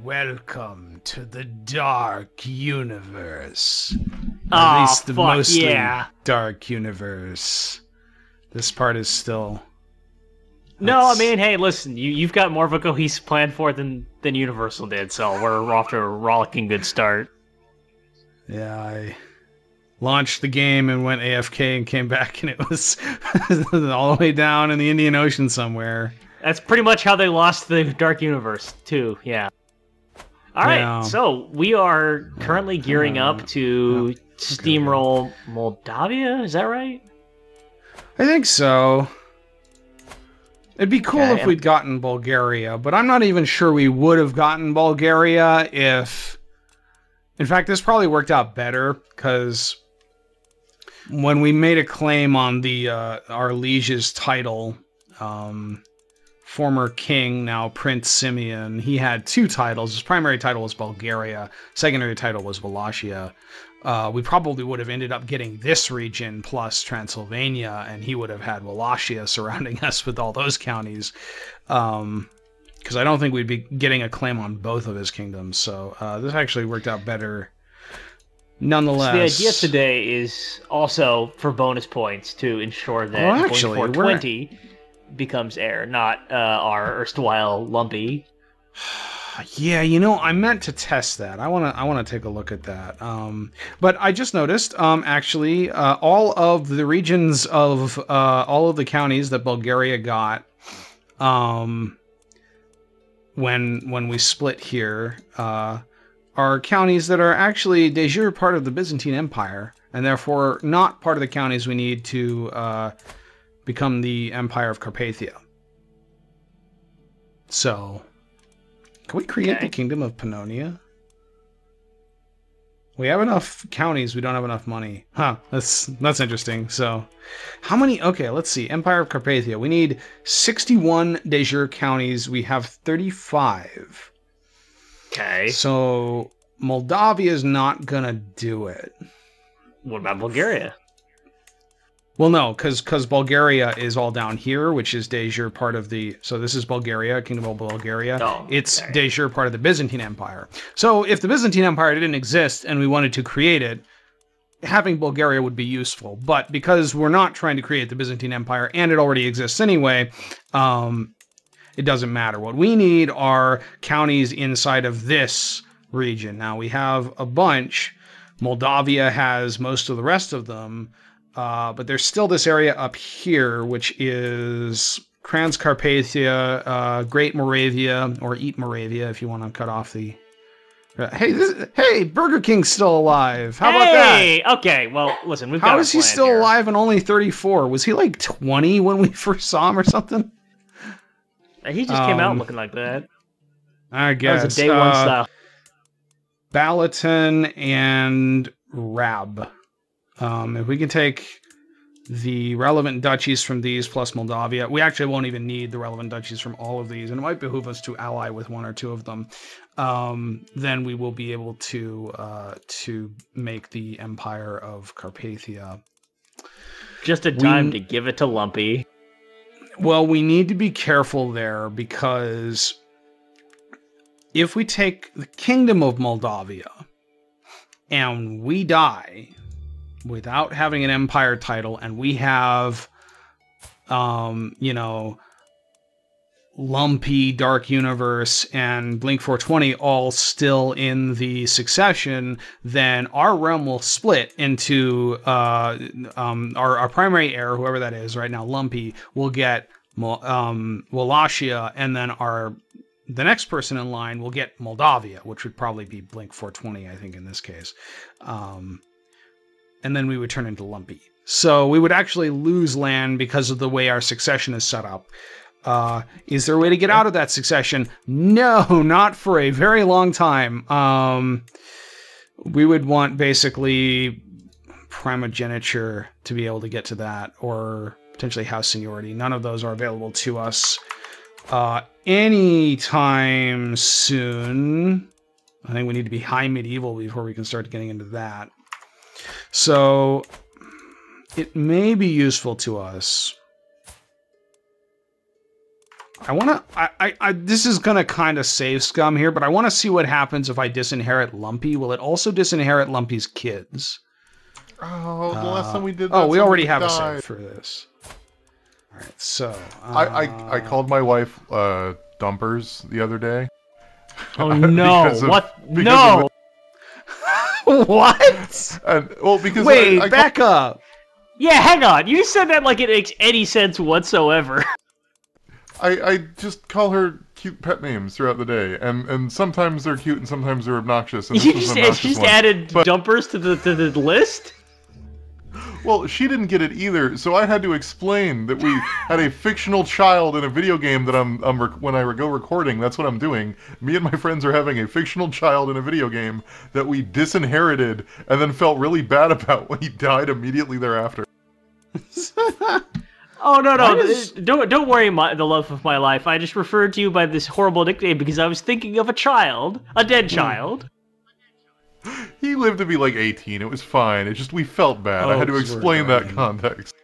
Welcome to the dark universe. At least the mostly yeah. dark universe. This part is still... No, I mean, hey, listen, you've got more of a cohesive plan for it than Universal did, so we're off to a rollicking good start. Yeah, I launched the game and went AFK and came back, and it was all the way down in the Indian Ocean somewhere. That's pretty much how they lost the Dark Universe, too, yeah. Alright, so we are currently gearing up to steamroll Moldavia, is that right? I think so. It'd be cool if we'd gotten Bulgaria, but I'm not even sure we would have gotten Bulgaria if... In fact, this probably worked out better, because when we made a claim on the our liege's title, former king, now Prince Simeon, he had two titles. His primary title was Bulgaria. Secondary title was Wallachia. We probably would have ended up getting this region plus Transylvania, and he would have had Wallachia surrounding us with all those counties. Because I don't think we'd be getting a claim on both of his kingdoms. So this actually worked out better nonetheless. So the idea today is also for bonus points to ensure that 420 becomes heir, not our erstwhile Lumpy. Yeah, you know, I meant to test that. I wanna take a look at that. But I just noticed, actually, all of the regions of all of the counties that Bulgaria got, when we split here, are counties that are actually de jure part of the Byzantine Empire, and therefore not part of the counties we need to become the Empire of Carpathia. So... Can we create the Kingdom of Pannonia? We have enough counties, we don't have enough money. Huh, that's interesting. So, how many... Okay, let's see. Empire of Carpathia. We need 61 de jure counties. We have 35. Okay. So, Moldavia is not gonna do it. What about Bulgaria? Well, no, because Bulgaria is all down here, which is de jure part of the... So this is Bulgaria, Kingdom of Bulgaria. Oh, it's de jure part of the Byzantine Empire. So if the Byzantine Empire didn't exist and we wanted to create it, having Bulgaria would be useful. But because we're not trying to create the Byzantine Empire and it already exists anyway, it doesn't matter. What we need are counties inside of this region. Now, we have a bunch. Moldavia has most of the rest of them. But there's still this area up here, which is Transcarpathia, Great Moravia, or Eat Moravia, if you want to cut off the... Hey, Burger King's still alive. How about that? Hey, okay, well, listen, we've got How is he still here. alive and only 34? Was he like 20 when we first saw him or something? He just came out looking like that. I guess. That was a day one style. Balaton and Rab. If we can take the relevant duchies from these plus Moldavia, we actually won't even need the relevant duchies from all of these, and it might behoove us to ally with one or two of them. Then we will be able to make the Empire of Carpathia. Just a time to give it to Lumpy. Well, we need to be careful there, because if we take the Kingdom of Moldavia and we die without having an empire title, and we have, you know, Lumpy, Dark Universe, and Blink 420 all still in the succession, then our realm will split into our primary heir, whoever that is right now, Lumpy, will get Wallachia, and then the next person in line will get Moldavia, which would probably be Blink 420, I think, in this case. And then we would turn into Lumpy. So we would actually lose land because of the way our succession is set up. Is there a way to get out of that succession? No, not for a very long time. We would want basically primogeniture to be able to get to that, or potentially house seniority. None of those are available to us anytime soon. I think we need to be high medieval before we can start getting into that. So it may be useful to us. I want to... this is going to kind of save Scum here, but I want to see what happens if I disinherit Lumpy. Will it also disinherit Lumpy's kids? Oh, the last time we did that... Oh, we already have a save for this. All right, so... I called my wife Dumpers the other day. Oh, no. What? No! What? Well, because Wait, back up. Yeah, hang on. You said that like it makes any sense whatsoever. I just call her cute pet names throughout the day, and sometimes they're cute and sometimes they're obnoxious. And you just added Dumpers to the list? Well, she didn't get it either, so I had to explain that we had a fictional child in a video game that when I go recording, that's what I'm doing. Me and my friends are having a fictional child in a video game that we disinherited and then felt really bad about when he died immediately thereafter. Oh, no. Don't worry, the love of my life. I just referred to you by this horrible nickname because I was thinking of a child. A dead child. He lived to be like 18. It was fine. It's just we felt bad. I had to explain that context.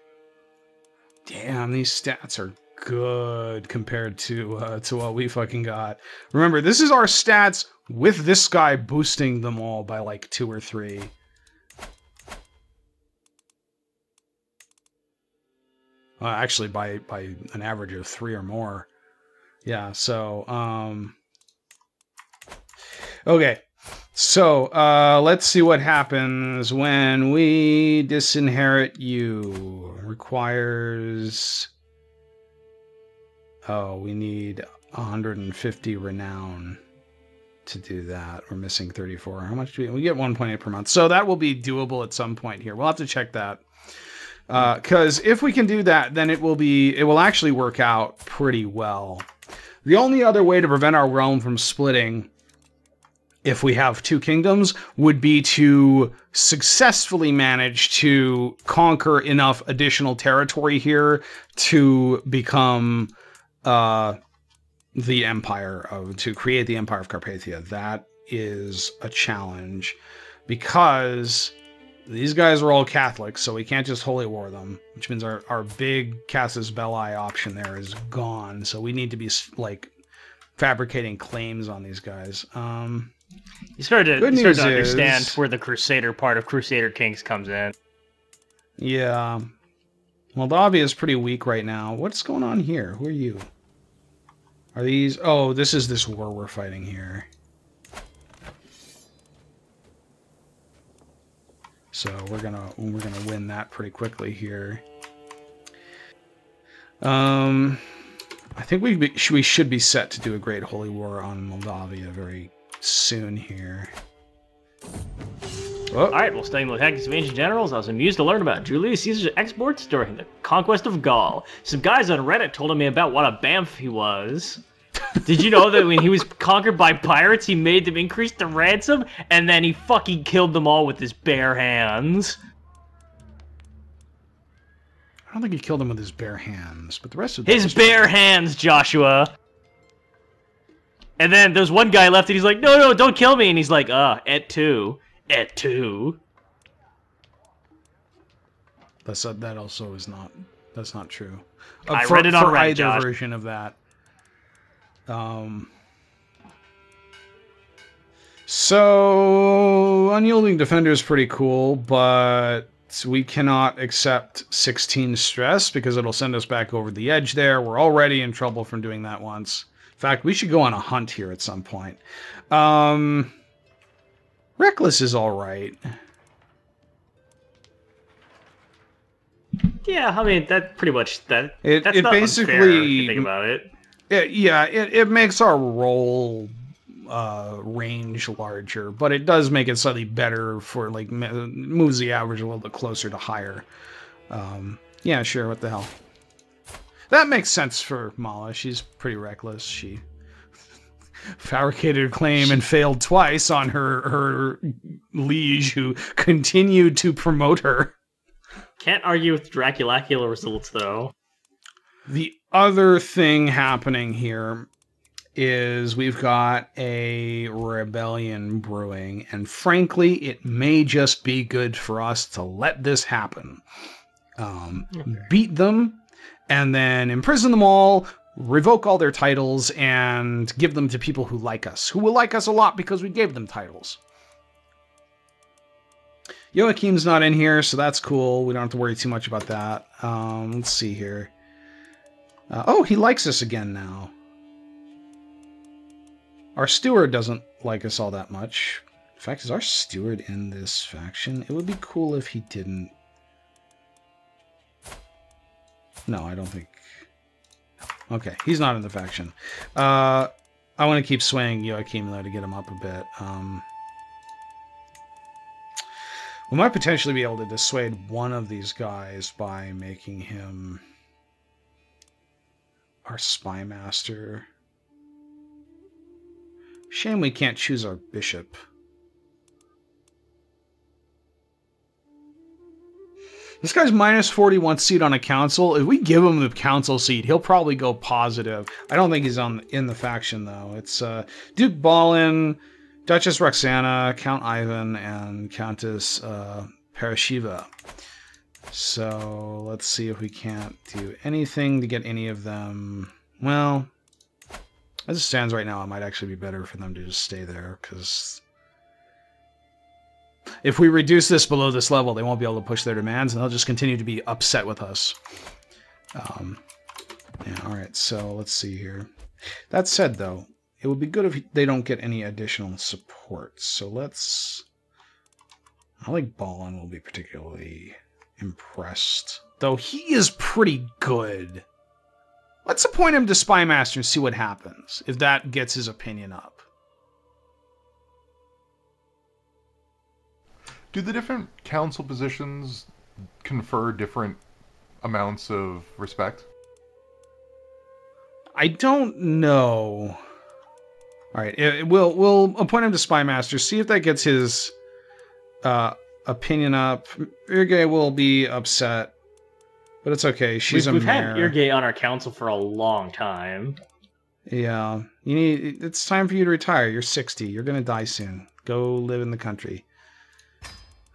Damn, these stats are good compared to what we fucking got. Remember, this is our stats with this guy boosting them all by like 2 or 3. Actually, by an average of 3 or more. Yeah. So, okay. So, let's see what happens when we disinherit you. Requires... Oh, we need 150 renown to do that. We're missing 34. How much do we get? 1.8 per month. So that will be doable at some point here. We'll have to check that. Because if we can do that, then it will actually work out pretty well. The only other way to prevent our realm from splitting, if we have 2 kingdoms, would be to successfully manage to conquer enough additional territory here to become to create the Empire of Carpathia. That is a challenge because these guys are all Catholics, so we can't just holy war them, which means our big Casus Belli option there is gone. So we need to be like fabricating claims on these guys. You started to understand where the Crusader part of Crusader Kings comes in. Yeah. Moldavia is pretty weak right now. What's going on here? Who are you? Are these... Oh, this is this war we're fighting here. So we're gonna win that pretty quickly here. I think we should be set to do a great holy war on Moldavia very soon here. Oh. Alright, well, studying the tactics of ancient generals, I was amused to learn about Julius Caesar's exports during the conquest of Gaul. Some guys on Reddit told me about what a bamf he was. Did you know that when he was conquered by pirates, he made them increase the ransom, and then he fucking killed them all with his bare hands? I don't think he killed them with his bare hands, but the rest of his bare hands, Joshua! And then there's one guy left, and he's like, no, don't kill me! And he's like, et tu. Et tu. That also is not... That's not true. I read it on Reddit, either Josh. Version of that. So Unyielding Defender is pretty cool, but we cannot accept 16 stress because it'll send us back over the edge there. We're already in trouble from doing that once. In fact, we should go on a hunt here at some point. Reckless is all right. Yeah, I mean, that pretty much... That's it not basically, unfair if you think about it. It makes our roll range larger, but it does make it slightly better for, like, moves the average a little bit closer to higher. Yeah, sure, what the hell. That makes sense for Mala. She's pretty reckless. She fabricated a claim and failed twice on her liege, who continued to promote her. Can't argue with Draculacular results, though. The other thing happening here is we've got a rebellion brewing, and frankly, it may just be good for us to let this happen. Beat them, and then imprison them all, revoke all their titles and give them to people who like us, who will like us a lot because we gave them titles. Joachim's not in here, so that's cool. We don't have to worry too much about that. Let's see here. Oh, he likes us again now. Our steward doesn't like us all that much. In fact, is our steward in this faction? It would be cool if he didn't. No, I don't think... Okay, he's not in the faction. I want to keep swaying Joachim, though, to get him up a bit. We might potentially be able to dissuade one of these guys by making him our spy master. Shame we can't choose our bishop. This guy's minus 41 seat on a council. If we give him the council seat, he'll probably go positive. I don't think he's in the faction, though. It's Duke Balin, Duchess Roxana, Count Ivan, and Countess Parashiva. So let's see if we can't do anything to get any of them. Well, as it stands right now, it might actually be better for them to just stay there, because if we reduce this below this level, they won't be able to push their demands, and they'll just continue to be upset with us. Yeah, all right, so let's see here. That said, though, it would be good if they don't get any additional support. So let's... I think Ballin will be particularly impressed. Though he is pretty good. Let's appoint him to Spy Master and see what happens, if that gets his opinion up. Do the different council positions confer different amounts of respect? I don't know. All right, we'll appoint him to Spy Master, see if that gets his opinion up. Irge will be upset, but it's okay. She's We've had mayor. Irge on our council for a long time. Yeah, it's time for you to retire. You're 60. You're gonna die soon. Go live in the country.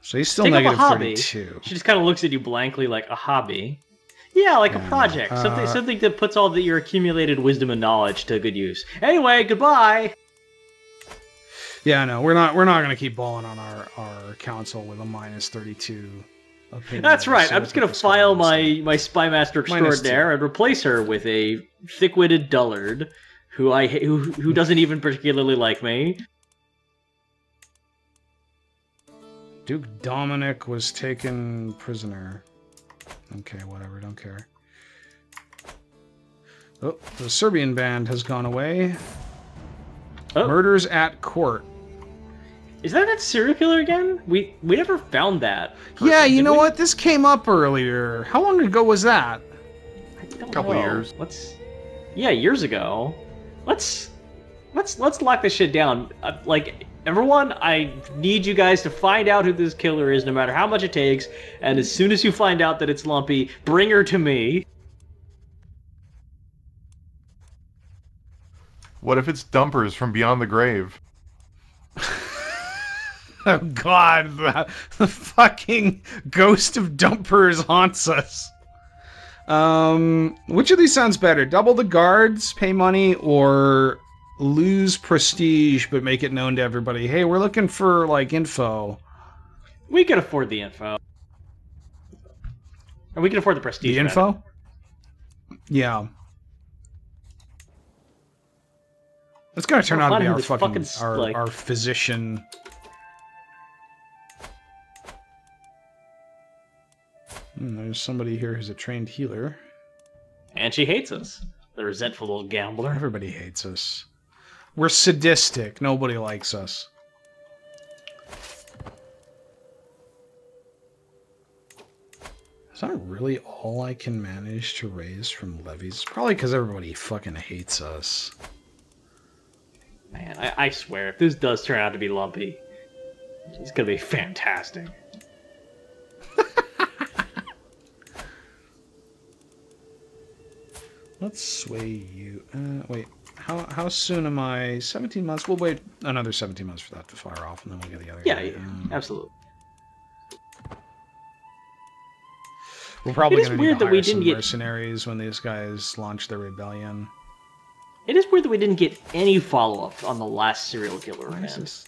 So he's still Take up a negative hobby. 32. She just kind of looks at you blankly like a hobby. Yeah, like a project. Something that puts all your accumulated wisdom and knowledge to good use. Anyway, goodbye! Yeah, no, we're not gonna keep balling on our council with a minus 32 opinion. That's right. So I'm just gonna file my Spy Master Extraordinaire and replace her with a thick-witted dullard who doesn't even particularly like me. Duke Dominic was taken prisoner. Okay, whatever, don't care. Oh, the Serbian band has gone away. Oh. Murders at court. Is that serial killer again? We never found that person, Yeah, you know we? what? This came up earlier. How long ago was that? I don't Couple know. years. Yeah, years ago. Let's lock this shit down. Like, everyone, I need you guys to find out who this killer is, no matter how much it takes. And as soon as you find out that it's Lumpy, bring her to me. What if it's Dumpers from Beyond the Grave? Oh god, the fucking ghost of Dumpers haunts us. Which of these sounds better? Double the guards, pay money, or lose prestige but make it known to everybody? Hey, we're looking for, like, info. We can afford the info. And we can afford the prestige. The info? Yeah. It's gonna turn out to be our fucking our physician. There's somebody here who's a trained healer. And she hates us. The resentful little gambler. Everybody hates us. We're sadistic. Nobody likes us. Is that really all I can manage to raise from levies? Probably because everybody fucking hates us. Man, I swear, if this does turn out to be Lumpy, it's gonna be fantastic. Let's sway you. Wait, how soon am I? 17 months? We'll wait another 17 months for that to fire off, and then we'll get the other guy. Yeah, absolutely. We're probably It is going to need weird to that we hire some didn't get- mercenaries when these guys launch their rebellion. It is weird that we didn't get any follow-up on the last serial killer Why is event. this?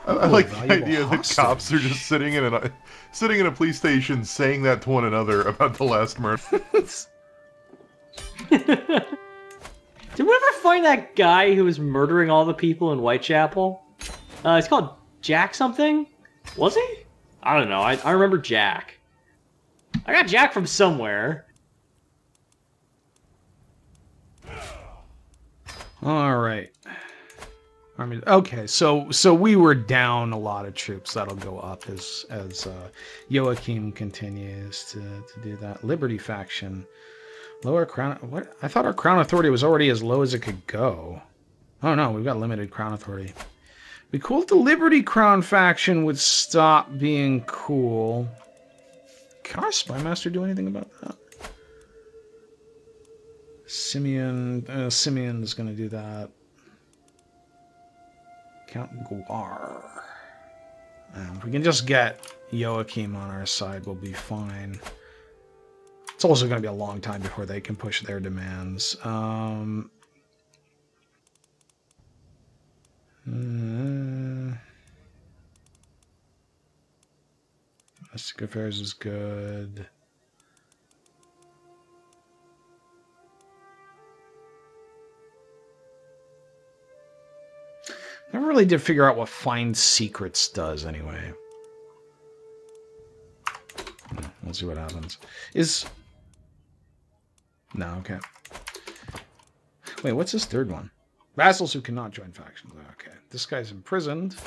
I like the valuable idea that cops are just sitting in a police station saying that to one another about the last murder. Did we ever find that guy who was murdering all the people in Whitechapel? He's called Jack something? Was he? I don't know. I remember Jack. I got Jack from somewhere. All right. Army. Okay, so we were down a lot of troops. That'll go up as Joachim continues to do that. Liberty faction. Lower crown. What? I thought our crown authority was already as low as it could go. Oh no, we've got limited crown authority. Be cool if the Liberty Crown faction would stop being cool. Can our spy master do anything about that? Simeon is going to do that. Count Guar. If we can just get Joachim on our side, we'll be fine. It's also going to be a long time before they can push their demands. Domestic affairs is good. Never really did figure out what Find Secrets does anyway. We'll see what happens. No, okay. Wait, what's this third one? Vassals who cannot join factions. Okay. This guy's imprisoned.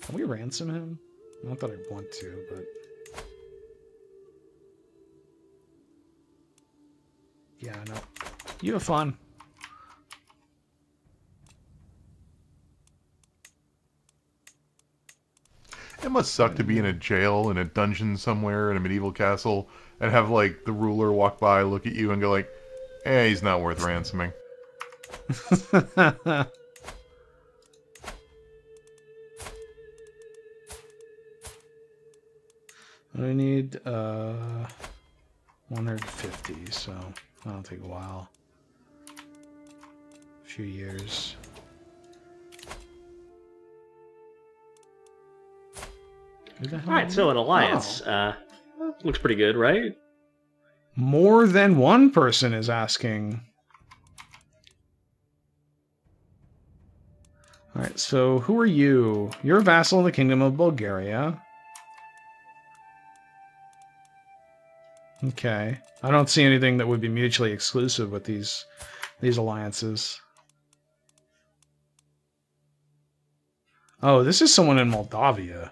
Can we ransom him? Not that I want to, but... Yeah, no. You have fun. It must suck to be in a jail, in a dungeon somewhere, in a medieval castle, and have, like, the ruler walk by, look at you, and go like, he's not worth ransoming. I need 150, so that'll take a while. A few years. Alright, so an alliance. Looks pretty good, right? More than one person is asking. Alright, so who are you? You're a vassal in the Kingdom of Bulgaria. Okay. I don't see anything that would be mutually exclusive with these alliances. Oh, this is someone in Moldavia.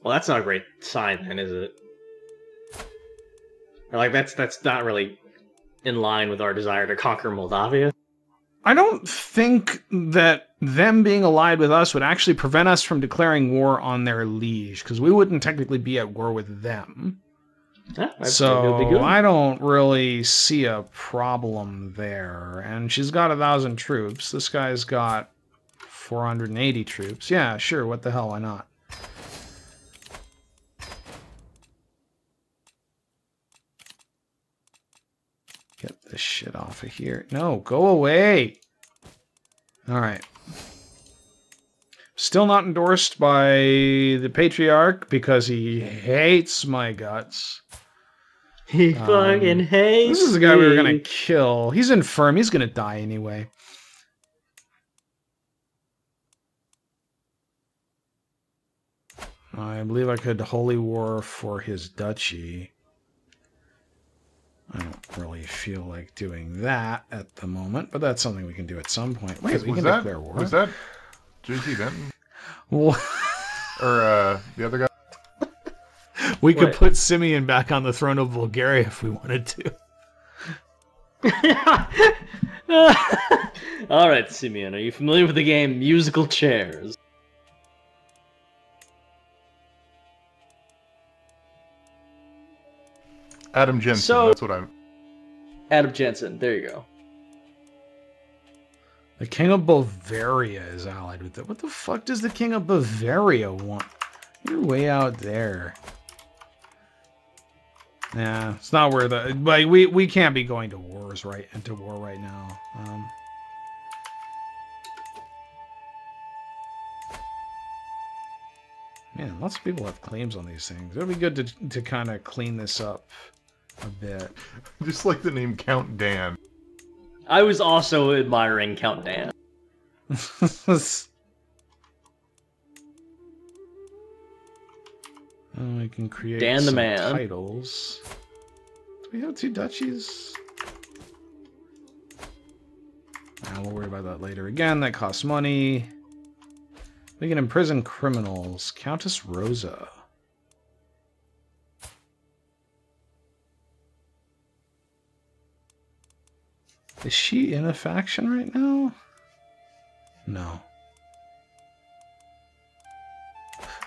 Well, that's not a great sign, then, is it? Or, like, that's not really in line with our desire to conquer Moldavia. I don't think that them being allied with us would actually prevent us from declaring war on their liege, because we wouldn't technically be at war with them. Yeah, So I don't really see a problem there. And she's got 1,000 troops. This guy's got 480 troops. Yeah, sure. What the hell? Why not? Get this shit off of here. No, go away. All right. Still not endorsed by the Patriarch because he hates my guts. He fucking hates This is the guy we were going to kill. He's infirm. He's going to die anyway. I believe I could holy war for his duchy. I don't really feel like doing that at the moment, but that's something we can do at some point. Wait, we can declare war. Was that JT Denton? What? Or the other guy? We could put Simeon back on the throne of Bulgaria if we wanted to. Alright, Simeon, are you familiar with the game Musical Chairs? Adam Jensen, that's what I'm... Adam Jensen, there you go. The King of Bavaria is allied with it. What the fuck does the King of Bavaria want? You're way out there. Yeah, it's not where the... Like, we can't be going to wars into war right now. Man, lots of people have claims on these things. It'll be good to kind of clean this up a bit. Just like the name Count Dan. I was also admiring Count Dan. We can create Dan the some man. titles. Do we have 2 duchies? Nah, we'll worry about that later. Again, that costs money. We can imprison criminals. Countess Rosa. Is she in a faction right now? No.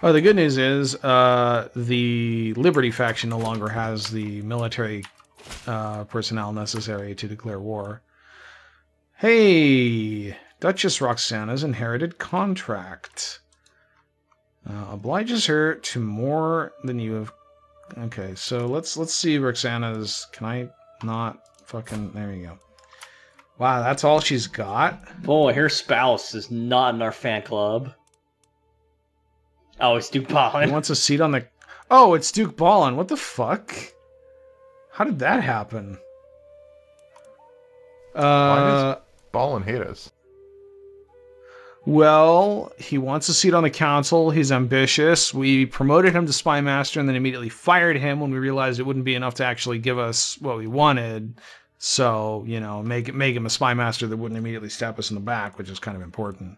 Oh, the good news is the Liberty faction no longer has the military personnel necessary to declare war. Hey, Duchess Roxana's inherited contract obliges her to more than you have. Okay, so let's see Roxana's. Can I not fucking? There you go. Wow, that's all she's got? Boy, her spouse is not in our fan club. Oh, it's Duke Ballin. He wants a seat on the... Oh, it's Duke Ballin. What the fuck? How did that happen? Why does Ballin hate us? Well, he wants a seat on the council. He's ambitious. We promoted him to spy master and then immediately fired him when we realized it wouldn't be enough to actually give us what we wanted. So, you know, make him a spy master that wouldn't immediately stab us in the back, which is kind of important.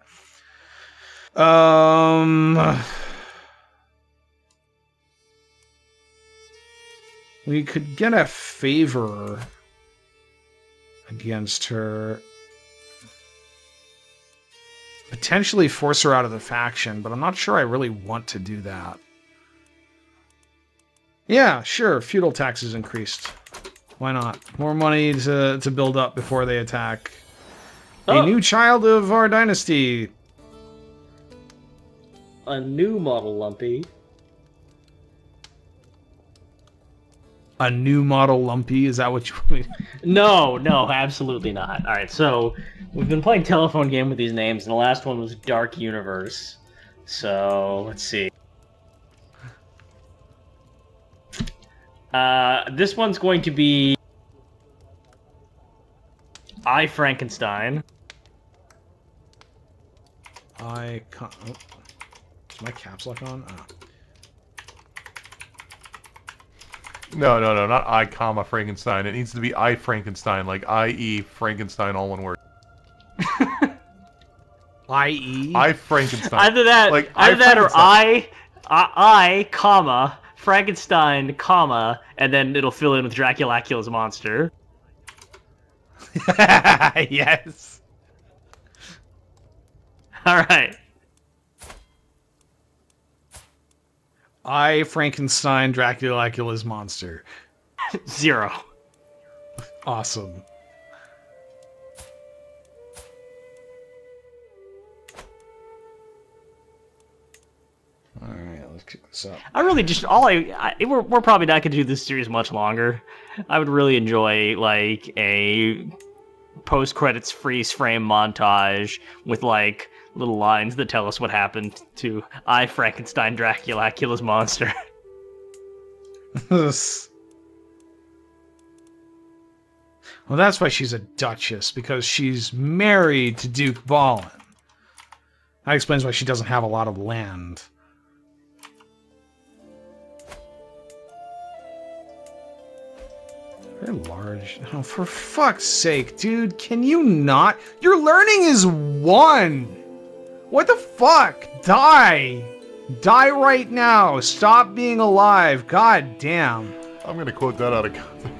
We could get a favor against her. Potentially force her out of the faction, but I'm not sure I really want to do that. Yeah, sure, feudal taxes increased. Why not? More money to build up before they attack. Oh. A new child of our dynasty. A new model Lumpy. A new model Lumpy? Is that what you mean? No, absolutely not. Alright, so we've been playing telephone game with these names, and the last one was Dark Universe. So, let's see. This one's going to be... I, Frankenstein. Oh. Is my caps lock on? Oh. No, not I, comma, Frankenstein. It needs to be I, Frankenstein, like I-E, Frankenstein, all one word. I-E? I, Frankenstein. Either that, like, either that or Frankenstein. I, comma, Frankenstein, comma, and then it'll fill in with Draculacula's monster. Yes. Alright. I, Frankenstein, Draculacula's monster. 0. Awesome. Alright, let's kick this up. I really just, we're probably not going to do this series much longer. I would really enjoy, like, a post-credits freeze frame montage with, like, little lines that tell us what happened to I, Frankenstein, Draculacula's monster. Well, that's why she's a duchess, because she's married to Duke Ballin. That explains why she doesn't have a lot of land. Very large. Oh, for fuck's sake, dude, can you not? Your learning is 1! What the fuck? Die! Die right now! Stop being alive! God damn. I'm gonna quote that out of context.